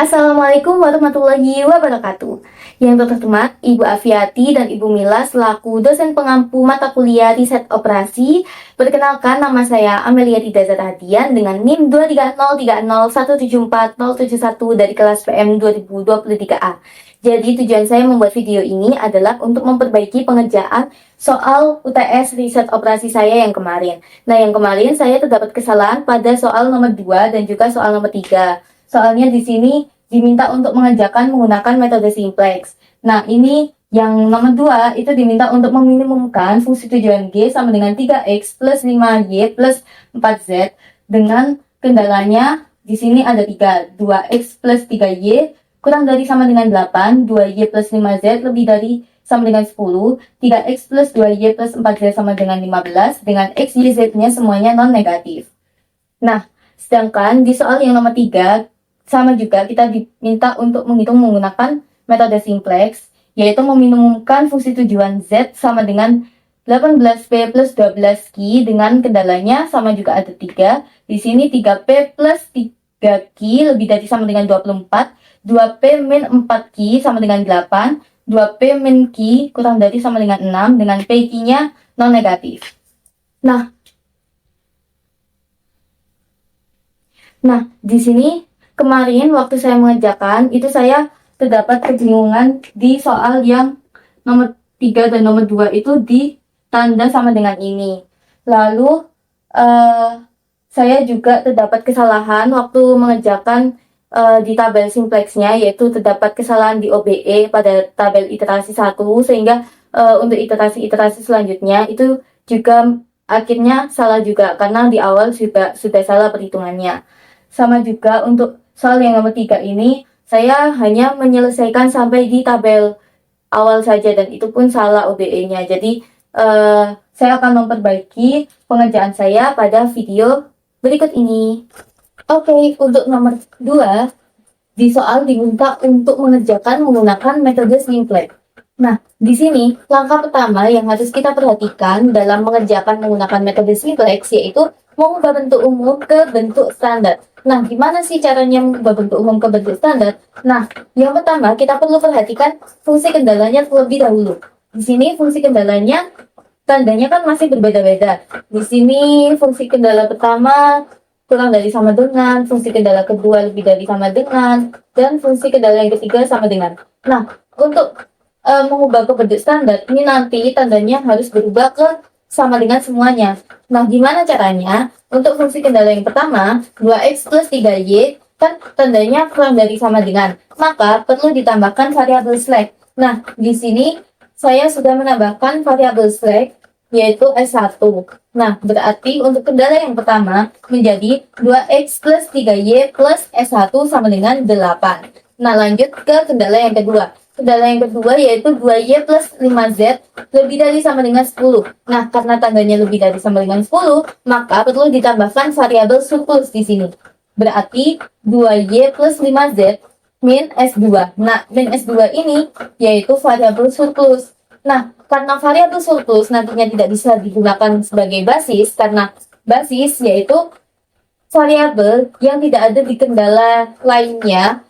Assalamualaikum warahmatullahi wabarakatuh. Yang terhormat Ibu Afiati dan Ibu Mila selaku dosen pengampu mata kuliah riset operasi. Perkenalkan, nama saya Amelia Rida Zarhadian dengan NIM 23030174071 dari kelas PM 2023A. Jadi tujuan saya membuat video ini adalah untuk memperbaiki pengerjaan soal UTS riset operasi saya yang kemarin. Nah, yang kemarin saya terdapat kesalahan pada soal nomor 2 dan juga soal nomor 3. Soalnya di sini diminta untuk mengerjakan menggunakan metode simplex. Nah, ini yang nomor 2 itu diminta untuk meminimumkan fungsi tujuan G sama dengan 3x plus 5y plus 4z dengan kendalanya di sini ada 3. 2x plus 3y kurang dari sama dengan 8, 2y plus 5z lebih dari sama dengan 10, 3x plus 2y plus 4z sama dengan 15, dengan x, y, z-nya semuanya non-negatif. Nah, sedangkan di soal yang nomor 3, sama juga kita diminta untuk menghitung menggunakan metode simplex, yaitu meminimumkan fungsi tujuan z sama dengan 18p plus 12q dengan kendalanya sama juga ada 3. Di sini 3p plus 3q lebih dari sama dengan 24, 2p min 4q sama dengan 8, 2p min q kurang dari sama dengan 6 dengan pq-nya non-negatif. Nah, di sini kemarin waktu saya mengerjakan itu saya terdapat kebingungan di soal yang nomor 3 dan nomor 2 itu ditanda sama dengan ini. Lalu saya juga terdapat kesalahan waktu mengerjakan di tabel simplexnya, yaitu terdapat kesalahan di OBE pada tabel iterasi 1, sehingga untuk iterasi selanjutnya itu juga akhirnya salah juga karena di awal sudah salah perhitungannya. Sama juga untuk soal yang nomor 3 ini, saya hanya menyelesaikan sampai di tabel awal saja dan itu pun salah OBE-nya. Jadi saya akan memperbaiki pengerjaan saya pada video berikut ini. Oke, untuk nomor 2, di soal diminta untuk mengerjakan menggunakan metode simplex. Nah, di sini langkah pertama yang harus kita perhatikan dalam mengerjakan menggunakan metode simplex yaitu mengubah bentuk umum ke bentuk standar. Nah, gimana sih caranya mengubah bentuk umum ke bentuk standar? Nah, yang pertama kita perlu perhatikan fungsi kendalanya terlebih dahulu. Di sini fungsi kendalanya tandanya kan masih berbeda-beda. Di sini fungsi kendala pertama kurang dari sama dengan, fungsi kendala kedua lebih dari sama dengan, dan fungsi kendala yang ketiga sama dengan. Nah, untuk mengubah ke bentuk standar, ini nanti tandanya harus berubah ke sama dengan semuanya. Nah, gimana caranya? Untuk fungsi kendala yang pertama, 2x plus 3y, kan tandanya kurang dari sama dengan. Maka, perlu ditambahkan variabel slack. Nah, di sini saya sudah menambahkan variabel slack, yaitu S1. Nah, berarti untuk kendala yang pertama menjadi 2x plus 3y plus S1 sama dengan 8. Nah, lanjut ke kendala yang kedua. Kendala yang kedua yaitu 2y plus 5z lebih dari sama dengan 10. Nah, karena tandanya lebih dari sama dengan 10, maka perlu ditambahkan variabel surplus di sini. Berarti 2y plus 5z min S2. Nah, min S2 ini yaitu variabel surplus. Nah, karena variabel surplus nantinya tidak bisa digunakan sebagai basis, karena basis yaitu variabel yang tidak ada di kendala lainnya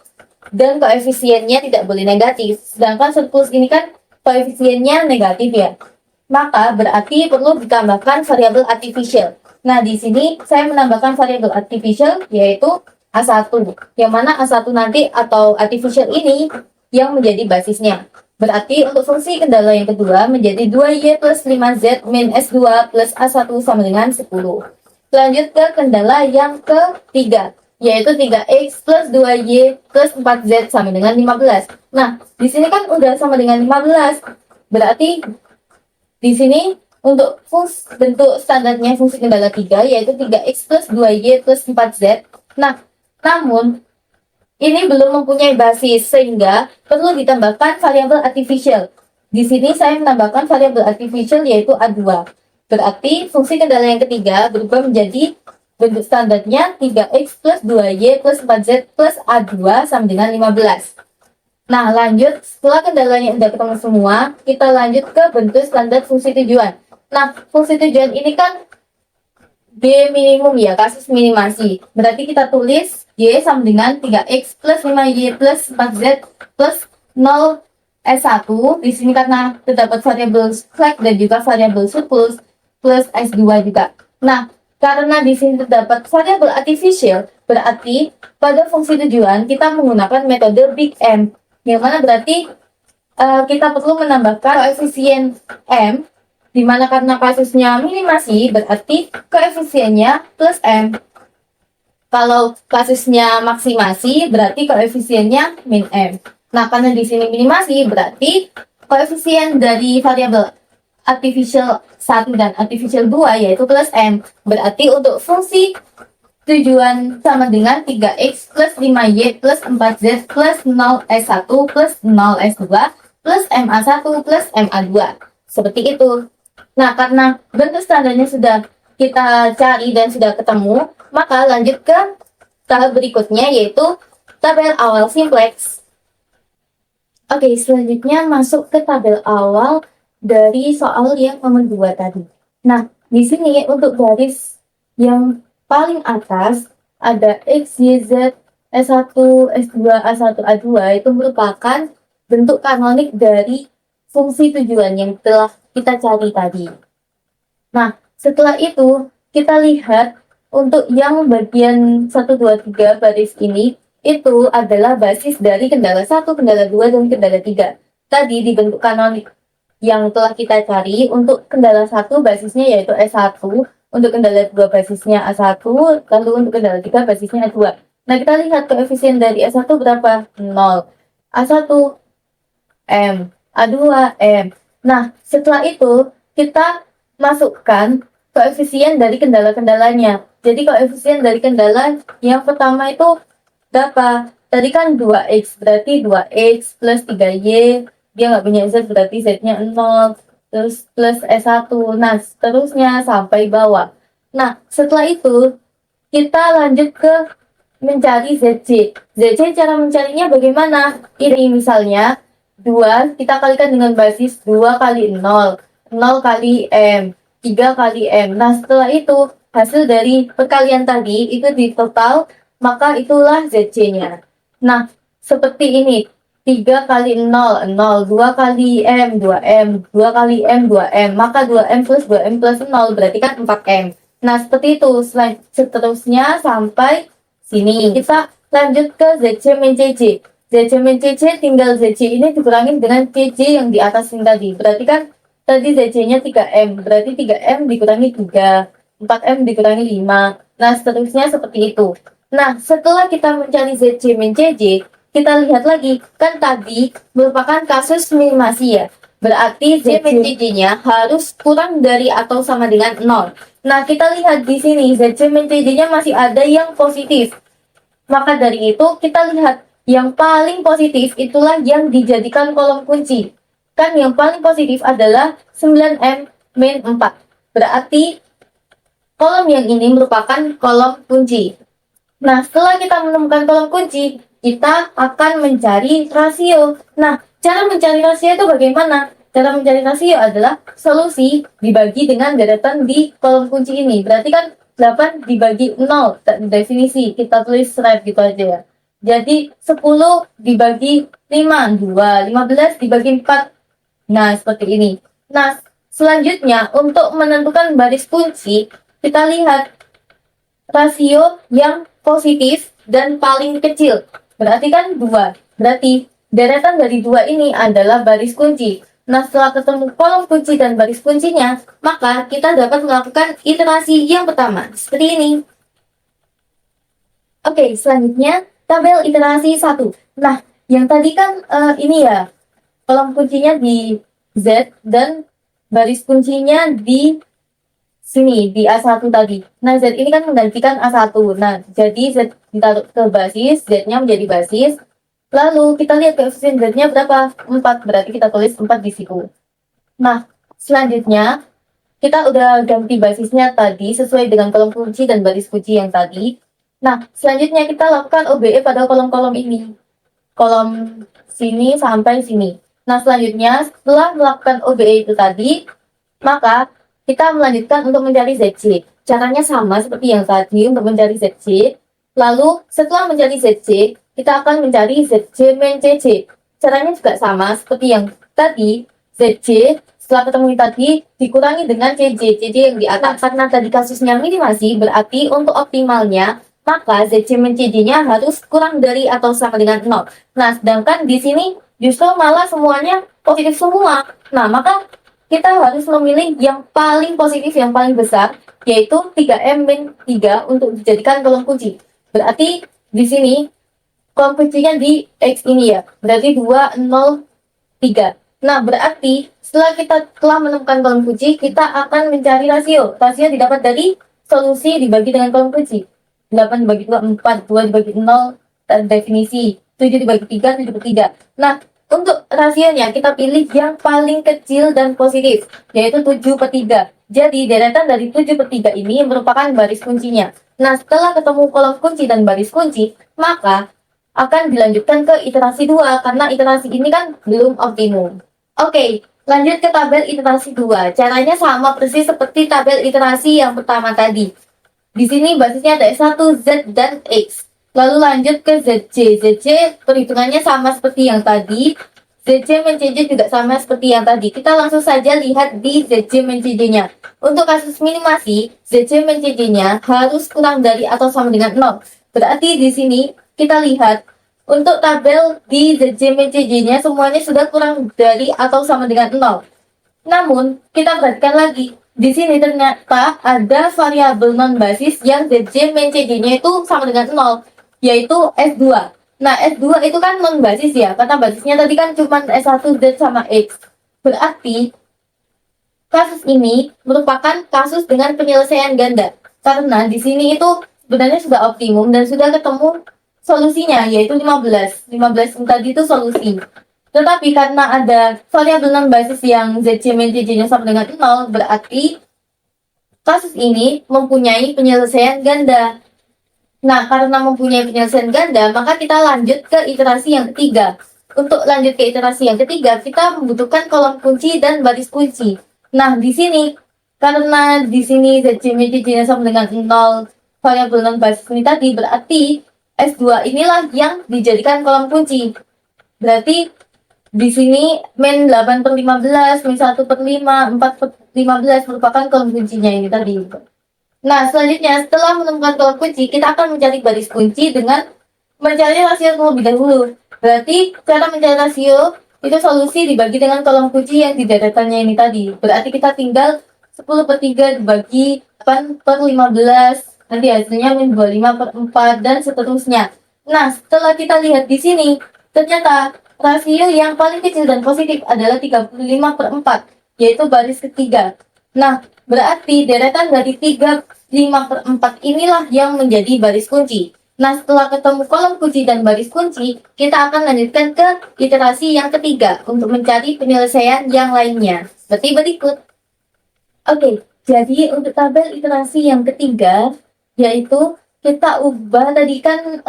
dan koefisiennya tidak boleh negatif. Sedangkan surplus ini kan koefisiennya negatif ya. Maka berarti perlu ditambahkan variabel artificial. Nah, di sini saya menambahkan variabel artificial yaitu A1. Yang mana A1 nanti atau artificial ini yang menjadi basisnya. Berarti untuk fungsi kendala yang kedua menjadi 2y plus 5z min S2 plus A1 sama dengan 10. Lanjut ke kendala yang ketiga, yaitu 3x plus 2y plus 4z sama dengan 15. Nah, di sini kan udah sama dengan 15. Berarti di sini untuk bentuk standarnya fungsi kendala 3 yaitu 3x plus 2y plus 4z. Nah, namun ini belum mempunyai basis sehingga perlu ditambahkan variabel artificial. Di sini saya menambahkan variabel artificial yaitu A2. Berarti fungsi kendala yang ketiga berubah menjadi bentuk standarnya 3x plus 2y plus 4z plus A2 sama dengan 15. Nah, lanjut setelah kendalanya sudah ketemu semua, kita lanjut ke bentuk standar fungsi tujuan. Nah, fungsi tujuan ini kan B minimum ya, kasus minimasi. Berarti kita tulis Y sama dengan 3X plus 5Y plus 4Z plus 0 S1. Di sini karena terdapat variabel slack dan juga variabel surplus plus S2 juga. Nah, karena di sini terdapat variabel artificial, berarti pada fungsi tujuan kita menggunakan metode Big M. Yang mana berarti kita perlu menambahkan koefisien M, di mana karena kasusnya minimasi, berarti koefisiennya plus M. Kalau kasusnya maksimasi, berarti koefisiennya min M. Nah, karena di sini minimasi, berarti koefisien dari variabel artificial 1 dan artificial 2 yaitu plus M. Berarti untuk fungsi tujuan sama dengan 3X plus 5Y plus 4Z plus 0S1 plus 0S2 plus MA1 plus MA2. Seperti itu. Nah, karena bentuk standarnya sudah kita cari dan sudah ketemu, maka lanjut ke tahap berikutnya yaitu tabel awal simplex. Oke, selanjutnya masuk ke tabel awal dari soal yang nomor 2 tadi. Nah, di sini untuk garis yang paling atas ada X, Y, Z, S1, S2, A1, A2 itu merupakan bentuk kanonik dari fungsi tujuan yang telah kita cari tadi. Nah, setelah itu kita lihat untuk yang bagian 1, 2, 3 baris ini itu adalah basis dari kendala 1, kendala 2, dan kendala 3. Tadi dibentuk kanonik yang telah kita cari untuk kendala 1 basisnya yaitu S1, untuk kendala 2 basisnya A1, lalu untuk kendala 3 basisnya A2. Nah, kita lihat koefisien dari A1 berapa? 0. A1 M, A2 M. Nah, setelah itu kita masukkan koefisien dari kendala-kendalanya. Jadi koefisien dari kendala yang pertama itu berapa? Tadi kan 2X, berarti 2X plus 3Y, dia nggak punya Z, berarti Z-nya 0, terus plus S1, nah seterusnya sampai bawah. Nah, setelah itu kita lanjut ke mencari ZC. ZC cara mencarinya bagaimana? Ini misalnya 2 kita kalikan dengan basis 2 kali 0, 0 kali M, 3 kali M. Nah, setelah itu hasil dari perkalian tadi itu di total, maka itulah ZC-nya. Nah, seperti ini. 3 kali 0, 0, 2 kali M, 2M, 2 kali M, 2M, maka 2M plus 2M plus 0 berarti kan 4M. Nah, seperti itu, seterusnya sampai sini. Kita lanjut ke ZC min CC. ZC min CC tinggal ZC ini dikurangin dengan CC yang di atas ini tadi. Berarti kan tadi ZC-nya 3M, berarti 3M dikurangi 3, 4M dikurangi 5. Nah, seterusnya seperti itu. Nah, setelah kita mencari ZC min CC, kita lihat lagi, kan tadi merupakan kasus minimasi ya. Berarti Z min CC-nya harus kurang dari atau sama dengan 0. Nah, kita lihat di sini ZC min CC-nya masih ada yang positif. Maka dari itu kita lihat yang paling positif itulah yang dijadikan kolom kunci. Kan yang paling positif adalah 9M min 4. Berarti kolom yang ini merupakan kolom kunci. Nah, setelah kita menemukan kolom kunci, kita akan mencari rasio. Nah, cara mencari rasio itu bagaimana? Cara mencari rasio adalah solusi dibagi dengan deretan di kolom kunci ini. Berarti kan 8 dibagi 0, definisi. Kita tulis right gitu aja ya. Jadi 10 dibagi 5, 2. 15 dibagi 4. Nah, seperti ini. Nah, selanjutnya untuk menentukan baris kunci, kita lihat rasio yang positif dan paling kecil. Berarti kan 2. Berarti deretan dari 2 ini adalah baris kunci. Nah, setelah ketemu kolom kunci dan baris kuncinya, maka kita dapat melakukan iterasi yang pertama. Seperti ini. Oke, selanjutnya tabel iterasi 1. Nah, yang tadi kan ini ya, kolom kuncinya di Z dan baris kuncinya di sini, di A1 tadi. Nah, Z ini kan menggantikan A1. Nah, jadi Z ditaruh ke basis, Z-nya menjadi basis. Lalu kita lihat koefisien Z-nya berapa? 4, berarti kita tulis 4 di situ. Nah, selanjutnya kita udah ganti basisnya tadi sesuai dengan kolom kunci dan baris kunci yang tadi. Nah, selanjutnya kita lakukan OBE pada kolom-kolom ini. Kolom sini sampai sini. Nah, selanjutnya setelah melakukan OBE itu tadi, maka kita melanjutkan untuk mencari ZC. Caranya sama seperti yang tadi untuk mencari ZC. Lalu setelah mencari ZC, kita akan mencari ZC min CC. Caranya juga sama seperti yang tadi. ZC setelah ketemu yang tadi dikurangi dengan CC yang di atas. Karena tadi kasusnya minimasi, berarti untuk optimalnya maka ZC min CC-nya harus kurang dari atau sama dengan 0. Nah, sedangkan di sini justru malah semuanya positif semua. Nah, maka kita harus memilih yang paling positif, yang paling besar, yaitu 3M min 3 untuk dijadikan kolom kunci. Berarti di sini kolom kuncinya di X ini ya. Berarti 2, 0, 3. Nah, berarti setelah kita telah menemukan kolom kunci, kita akan mencari rasio. Rasio didapat dari solusi dibagi dengan kolom kunci. 8 dibagi 2, 4. 2 dibagi 0, definisi. 7 dibagi 3, 7 per 3. Nah, untuk rasionya kita pilih yang paling kecil dan positif, yaitu 7 per 3. Jadi, deretan dari 7 per 3 ini merupakan baris kuncinya. Nah, setelah ketemu kolom kunci dan baris kunci, maka akan dilanjutkan ke iterasi 2, karena iterasi ini kan belum optimum. Oke, lanjut ke tabel iterasi 2. Caranya sama persis seperti tabel iterasi yang pertama tadi. Di sini basisnya ada S1, Z, dan X. Lalu lanjut ke ZC. ZC perhitungannya sama seperti yang tadi. ZC min CC juga sama seperti yang tadi. Kita langsung saja lihat di ZC min CC-nya. Untuk kasus minimasi, ZC min CC-nya harus kurang dari atau sama dengan 0. Berarti di sini kita lihat untuk tabel di ZC min CC-nya semuanya sudah kurang dari atau sama dengan 0. Namun, kita perhatikan lagi. Di sini ternyata ada variabel non basis yang ZC min CC-nya itu sama dengan 0, yaitu S2. Nah, S2 itu kan non basis ya, karena basisnya tadi kan cuma S1, Z, sama X. Berarti, kasus ini merupakan kasus dengan penyelesaian ganda. Karena di sini itu sebenarnya sudah optimum dan sudah ketemu solusinya, yaitu 15. 15 tadi itu solusi. Tetapi karena ada variabel non basis yang ZC min CC-nya sama dengan 0, berarti kasus ini mempunyai penyelesaian ganda. Nah, karena mempunyai penyelesaian ganda, maka kita lanjut ke iterasi yang ketiga. Untuk lanjut ke iterasi yang ketiga, kita membutuhkan kolom kunci dan baris kunci. Nah, di sini, karena di sini ZC min CC-nya sama dengan 0, variabel non basis ini tadi, berarti S2 inilah yang dijadikan kolom kunci. Berarti di sini min 8 per 15, min 1 per 5, 4 per 15 merupakan kolom kuncinya ini tadi. Nah, selanjutnya setelah menemukan kolom kunci, kita akan mencari baris kunci dengan mencari rasio terlebih dahulu. Berarti cara mencari rasio itu solusi dibagi dengan kolom kunci yang di deretannya ini tadi. Berarti kita tinggal 10 per 3 dibagi 8 per 15. Nanti hasilnya min 25 per 4 dan seterusnya. Nah, setelah kita lihat di sini, ternyata rasio yang paling kecil dan positif adalah 35 per 4, yaitu baris ketiga. Nah, berarti deretan dari 35 per 4 inilah yang menjadi baris kunci. Nah, setelah ketemu kolom kunci dan baris kunci, kita akan lanjutkan ke iterasi yang ketiga untuk mencari penyelesaian yang lainnya. Seperti berikut. Oke, jadi untuk tabel iterasi yang ketiga, yaitu kita ubah tadi kan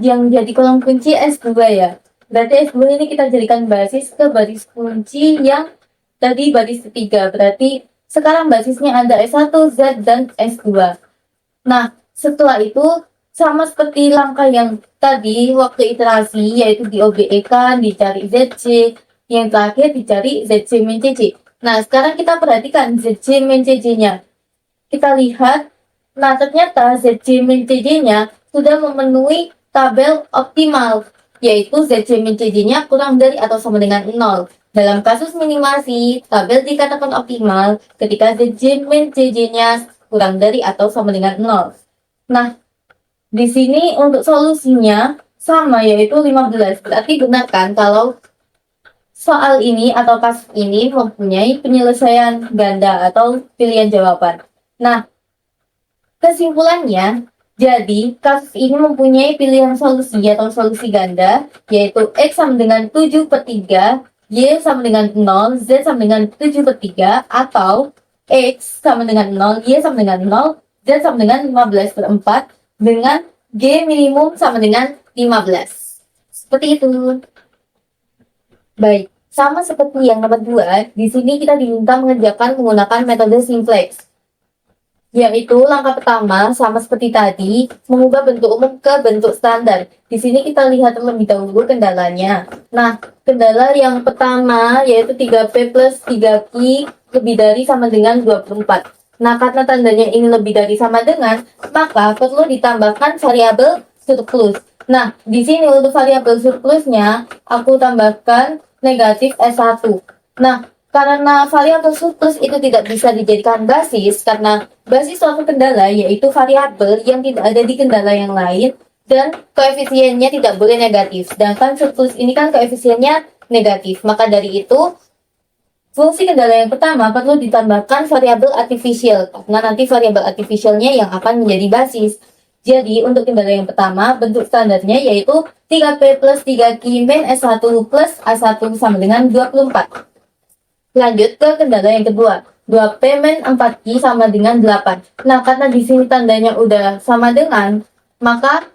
yang jadi kolom kunci S2 ya. Berarti S2 ini kita jadikan basis ke baris kunci yang tadi baris ketiga. Berarti sekarang basisnya ada S1, Z, dan S2. Nah, setelah itu sama seperti langkah yang tadi waktu iterasi, yaitu di OBE-kan, dicari ZC, yang terakhir dicari ZC min CC. Nah, sekarang kita perhatikan ZC min CC-nya. Kita lihat, nah ternyata ZC min CC-nya sudah memenuhi tabel optimal, yaitu ZC min CC-nya kurang dari atau sama dengan 0. Dalam kasus minimasi, tabel dikatakan optimal ketika ZC min CC-nya kurang dari atau sama dengan 0. Nah, di sini untuk solusinya sama, yaitu 15. Berarti benar kan kalau soal ini atau kasus ini mempunyai penyelesaian ganda atau pilihan jawaban. Nah, kesimpulannya, jadi kasus ini mempunyai pilihan solusi atau solusi ganda, yaitu X sama dengan 7 per 3, Y sama dengan 0, Z sama dengan 7 per 3, atau X sama dengan 0, Y sama dengan 0, Z sama dengan 15 per 4, dengan G minimum sama dengan 15. Seperti itu. Baik, sama seperti yang nomor 2, di sini kita diminta mengerjakan menggunakan metode simplex. Yaitu langkah pertama sama seperti tadi, mengubah bentuk umum ke bentuk standar. Di sini kita lihat terlebih dahulu kendalanya. Nah, kendala yang pertama yaitu 3P plus 3Q lebih dari sama dengan 24. Nah, karena tandanya ini lebih dari sama dengan, maka perlu ditambahkan variabel surplus. Nah, di sini untuk variabel surplusnya, aku tambahkan negatif S1. Nah, karena variabel surplus itu tidak bisa dijadikan basis, karena basis suatu kendala yaitu variabel yang tidak ada di kendala yang lain, dan koefisiennya tidak boleh negatif. Sedangkan surplus ini kan koefisiennya negatif. Maka dari itu, fungsi kendala yang pertama perlu ditambahkan variabel artificial, karena nanti variabel artificialnya yang akan menjadi basis. Jadi, untuk kendala yang pertama, bentuk standarnya yaitu 3P plus 3Q min S1 plus A1 sama dengan 24. Lanjut ke kendala yang kedua, 2P min 4Q sama dengan 8. Nah, karena di sini tandanya udah sama dengan, maka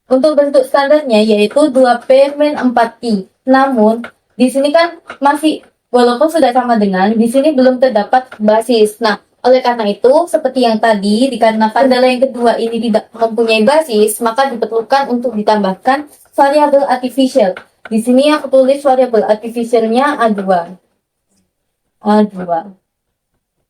untuk bentuk standarnya yaitu 2P min 4Q. Namun, di sini kan masih, walaupun sudah sama dengan, di sini belum terdapat basis. Nah, oleh karena itu, seperti yang tadi, dikarenakan kendala yang kedua ini tidak mempunyai basis, maka diperlukan untuk ditambahkan variabel artificial. Di sini aku tulis variabel artificialnya A2. A2.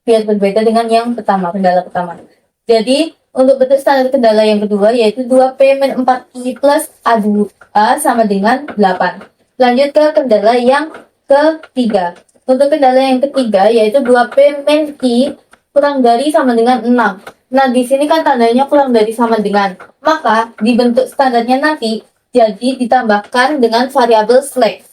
Biar berbeda dengan yang pertama, kendala pertama. Jadi, untuk bentuk standar kendala yang kedua yaitu 2P min 4Q plus A2 sama dengan 8. Lanjut ke kendala yang ketiga. Untuk kendala yang ketiga yaitu 2P min Q kurang dari sama dengan 6. Nah, di sini kan tandanya kurang dari sama dengan. Maka, di bentuk standarnya nanti jadi ditambahkan dengan variabel slack.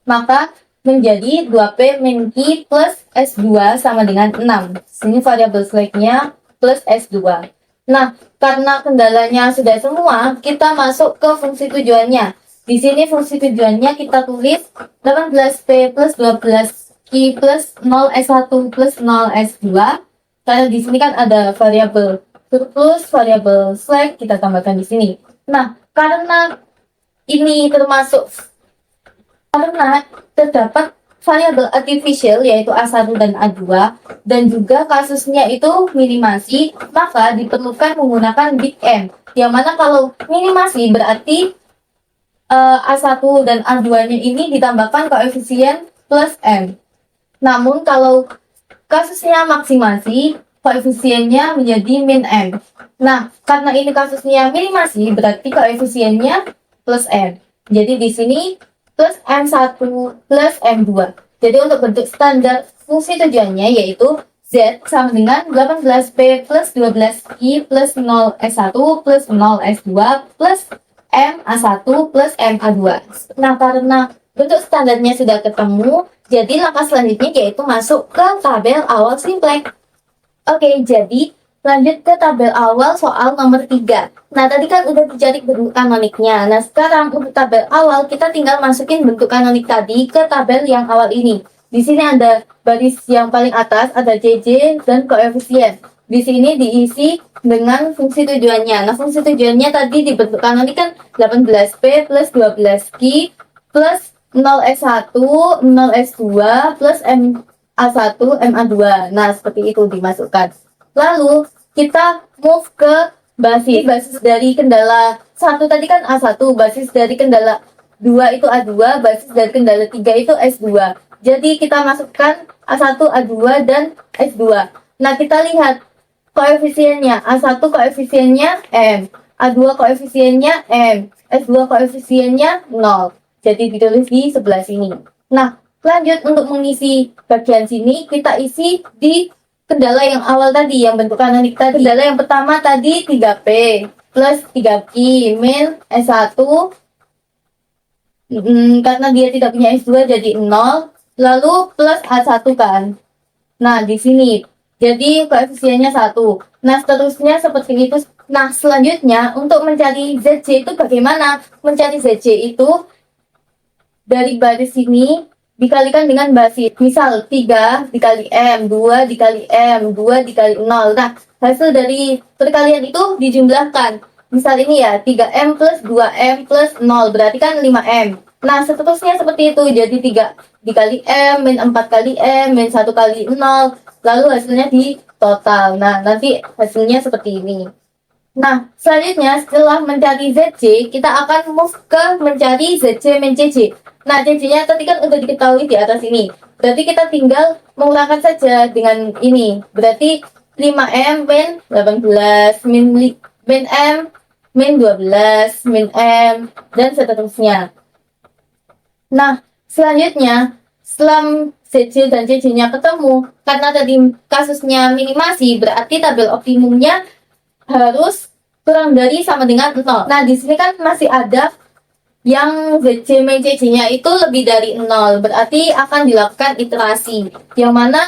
Maka, menjadi 2P min Q plus S2 sama dengan 6. Sini variabel slacknya plus S2. Nah, karena kendalanya sudah semua, kita masuk ke fungsi tujuannya. Di sini fungsi tujuannya kita tulis 18P plus 12Q plus 0S1 plus 0S2. Karena di sini kan ada variabel surplus, variabel slack, kita tambahkan di sini. Nah, karena ini karena terdapat variabel artificial yaitu A1 dan A2 dan juga kasusnya itu minimasi, maka diperlukan menggunakan big M. Yang mana kalau minimasi berarti A1 dan A2-nya ini ditambahkan koefisien plus M. Namun kalau kasusnya maksimasi, koefisiennya menjadi min M. Nah, karena ini kasusnya minimasi, berarti koefisiennya plus M. Jadi di sini plus M1 plus M2. Jadi untuk bentuk standar fungsi tujuannya yaitu Z sama dengan 18P plus 12I plus 0S1 plus 0S2 plus MA1 plus MA2. Nah, karena bentuk standarnya sudah ketemu, jadi langkah selanjutnya yaitu masuk ke tabel awal simplex. Oke, jadi lanjut ke tabel awal soal nomor 3. Nah, tadi kan udah dicari bentuk kanoniknya. Nah, sekarang untuk tabel awal kita tinggal masukin bentuk kanonik tadi ke tabel yang awal ini. Di sini ada baris yang paling atas, ada JJ dan koefisien. Di sini diisi dengan fungsi tujuannya. Nah, fungsi tujuannya tadi dibentuk kanonik kan 18P plus 12Q plus 0S1, 0S2 plus MA1, MA2. Nah, seperti itu dimasukkan. Lalu, kita move ke basis dari kendala 1 tadi kan A1, basis dari kendala 2 itu A2, basis dari kendala 3 itu S2. Jadi, kita masukkan A1, A2, dan S2. Nah, kita lihat koefisiennya. A1 koefisiennya M, A2 koefisiennya M, S2 koefisiennya 0. Jadi ditulis di sebelah sini. Nah, lanjut untuk mengisi bagian sini, kita isi di kendala yang awal tadi, yang bentuk kanonik tadi. Kendala yang pertama tadi 3P plus 3Q min S1, karena dia tidak punya S2 jadi 0, lalu plus A1 kan. Nah, di sini jadi koefisiennya 1. Nah, seterusnya seperti itu. Nah, selanjutnya untuk mencari ZC itu bagaimana? Mencari ZC itu dari baris ini dikalikan dengan basis. Misal 3 dikali M, 2 dikali M, 2 dikali 0. Nah, hasil dari perkalian itu dijumlahkan. Misal ini ya, 3M plus 2M plus 0. Berarti kan 5M. Nah, seterusnya seperti itu. Jadi 3 dikali M, min 4 kali M, min 1 kali 0. lalu hasilnya di total. Nah, nanti hasilnya seperti ini. Nah, selanjutnya setelah mencari ZC, kita akan move ke mencari ZC min CC. Nah, CC-nya tadi kan udah diketahui di atas ini. Berarti kita tinggal mengurangkan saja dengan ini. Berarti 5M min 18, min M min 12, min M, dan seterusnya. Nah, selanjutnya, setelah ZC dan CC-nya ketemu, karena tadi kasusnya minimasi, berarti tabel optimumnya harus kurang dari sama dengan 0. Nah, di sini kan masih ada yang ZC min CC-nya itu lebih dari 0. Berarti akan dilakukan iterasi. Yang mana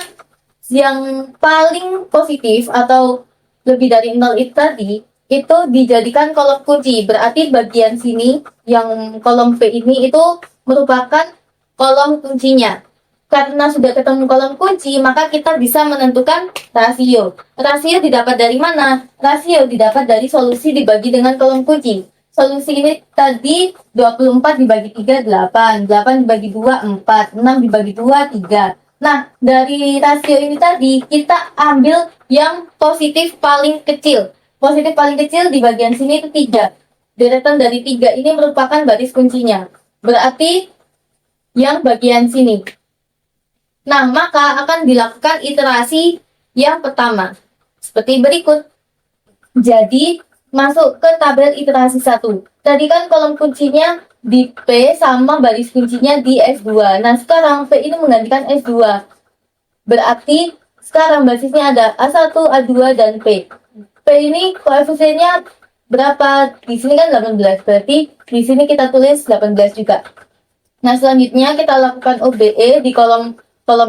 yang paling positif atau lebih dari 0 itu tadi, itu dijadikan kolom kunci. Berarti bagian sini, yang kolom P ini itu merupakan kolom kuncinya. Karena sudah ketemu kolom kunci, maka kita bisa menentukan rasio. Rasio didapat dari mana? Rasio didapat dari solusi dibagi dengan kolom kunci. Solusi ini tadi 24 dibagi 3, 8. 8 dibagi 2, 4. 6 dibagi 2, 3. Nah, dari rasio ini tadi, kita ambil yang positif paling kecil. Positif paling kecil di bagian sini itu 3. Deretan dari 3 ini merupakan baris kuncinya. Berarti yang bagian sini. Nah, maka akan dilakukan iterasi yang pertama. Seperti berikut. Jadi, masuk ke tabel iterasi 1. Tadi kan kolom kuncinya di P sama baris kuncinya di S2. Nah, sekarang P ini menggantikan S2. Berarti, sekarang basisnya ada A1, A2, dan P. P ini koefisiennya berapa? Di sini kan 18. Berarti, di sini kita tulis 18 juga. Nah, selanjutnya kita lakukan OBE di kolom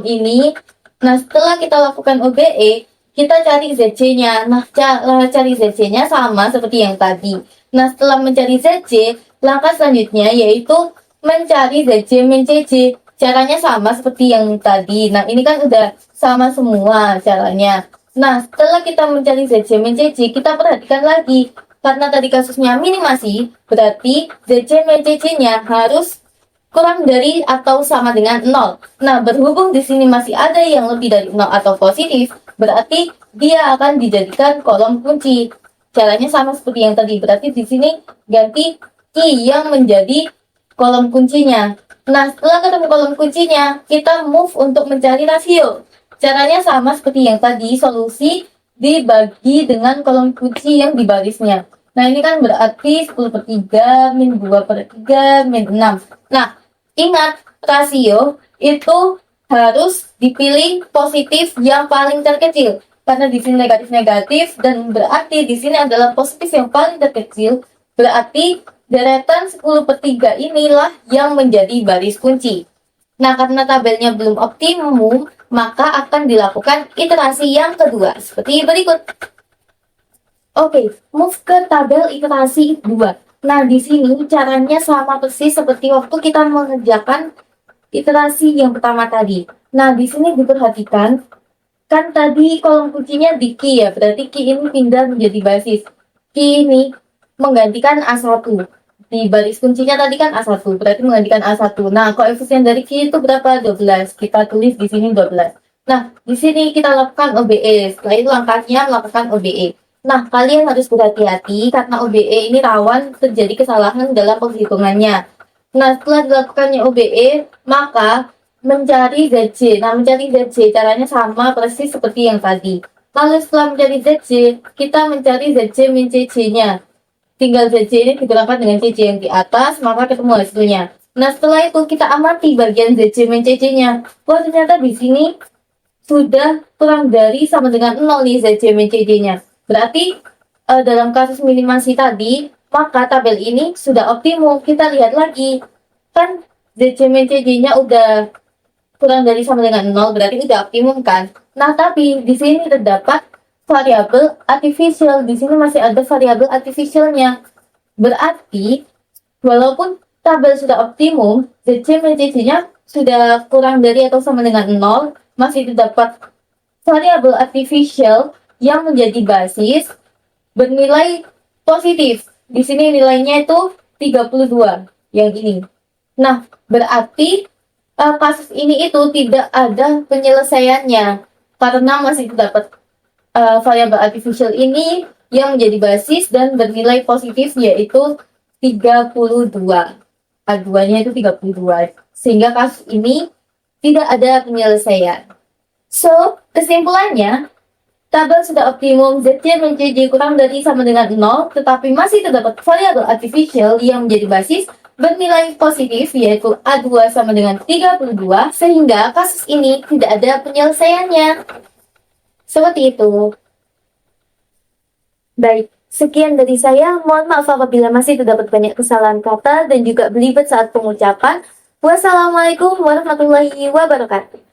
ini. Nah, setelah kita lakukan OBE, kita cari ZC-nya. Nah, cari ZC-nya sama seperti yang tadi. Nah, setelah mencari ZC, langkah selanjutnya yaitu mencari ZC min CC. Caranya sama seperti yang tadi. Nah, ini kan udah sama semua caranya. Nah, setelah kita mencari ZC min CC, kita perhatikan lagi. Karena tadi kasusnya minimasi, berarti ZC min CC-nya harus kurang dari atau sama dengan 0. Nah, berhubung di sini masih ada yang lebih dari 0 atau positif, berarti dia akan dijadikan kolom kunci. Caranya sama seperti yang tadi. Berarti di sini ganti key yang menjadi kolom kuncinya. Nah, setelah ketemu kolom kuncinya, kita move untuk mencari rasio. Caranya sama seperti yang tadi, solusi dibagi dengan kolom kunci yang di barisnya. Nah, ini kan berarti 10/3, min 2/3, min 6. Nah, ingat, rasio itu harus dipilih positif yang paling terkecil. Karena di sini negatif-negatif, dan berarti di sini adalah positif yang paling terkecil. Berarti deretan 10/3 inilah yang menjadi baris kunci. Nah, karena tabelnya belum optimum, maka akan dilakukan iterasi yang kedua. Seperti berikut. Oke, move ke tabel iterasi 2. Nah, di sini caranya sama persis seperti waktu kita mengerjakan iterasi yang pertama tadi. Nah, di sini diperhatikan, kan tadi kolom kuncinya di key ya, berarti key ini pindah menjadi basis. Key ini menggantikan A1. Di baris kuncinya tadi kan A1, berarti menggantikan A1. Nah, koefisien dari key itu berapa? 12. Kita tulis di sini 12. Nah, di sini kita lakukan OBE. Setelah itu langkahnya melakukan OBE. Nah, kalian harus berhati-hati karena OBE ini rawan terjadi kesalahan dalam penghitungannya. Nah, setelah dilakukannya OBE, maka mencari ZC. Nah, mencari ZC caranya sama persis seperti yang tadi. Lalu setelah mencari ZC, kita mencari ZC min CC-nya. Tinggal ZC ini digerakkan dengan CC yang di atas, maka ketemu hasilnya. Nah, setelah itu kita amati bagian ZC min CC-nya. Wah, ternyata di sini sudah kurang dari sama dengan 0 nih ZC min CC-nya. Berarti dalam kasus minimasi tadi, maka tabel ini sudah optimum. Kita lihat lagi. Kan ZC min CC-nya udah kurang dari sama dengan 0, berarti udah optimum kan? Nah, tapi di sini terdapat variabel artificial. Di sini masih ada variabel artificialnya. Berarti, walaupun tabel sudah optimum, ZC min CC-nya sudah kurang dari atau sama dengan 0, masih terdapat variabel artificial yang menjadi basis bernilai positif. Di sini nilainya itu 32, yang ini. Nah, berarti kasus ini itu tidak ada penyelesaiannya. karena masih terdapat variabel artificial ini yang menjadi basis dan bernilai positif yaitu 32. Aduannya itu 32. Sehingga kasus ini tidak ada penyelesaian. So, kesimpulannya, tabel sudah optimum Z-nya menjadi kurang dari sama dengan 0, tetapi masih terdapat variabel artificial yang menjadi basis bernilai positif yaitu A2 sama dengan 32, sehingga kasus ini tidak ada penyelesaiannya. Seperti itu. Baik, sekian dari saya. Mohon maaf apabila masih terdapat banyak kesalahan kata dan juga belibet saat pengucapan. Wassalamualaikum warahmatullahi wabarakatuh.